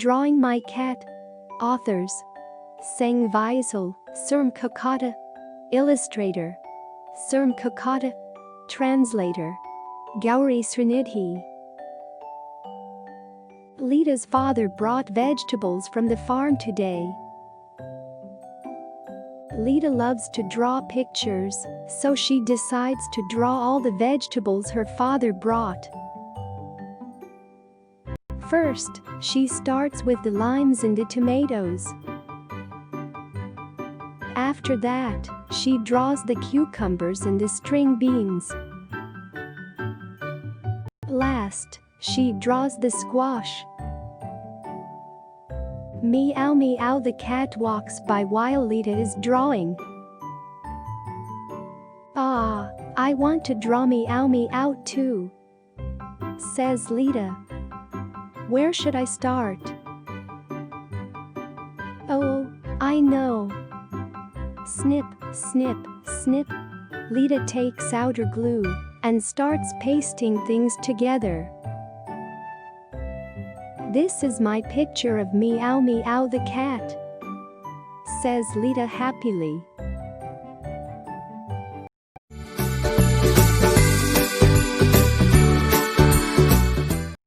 drawing my cat. Authors: Seng, Visal, Soeurm, Kakada. Illustrator: Soeurm, Kakada. Translator: Gouri, Srinidhi. Lida's father brought vegetables from the farm today. Lida loves to draw pictures, so she decides to draw all the vegetables her father brought. First, she starts with the limes and the tomatoes. After that, she draws the cucumbers and the string beans. Last, she draws the squash. Meow-Meow, the cat walks by while Lida is drawing. "Ah, I want to draw Meow-Meow too," says Lida. "Where should I start?" "Oh, I know. Snip, snip, snip." Lida takes out her glue and starts pasting things together. "This is my picture of Meow-Meow the cat," says Lida happily.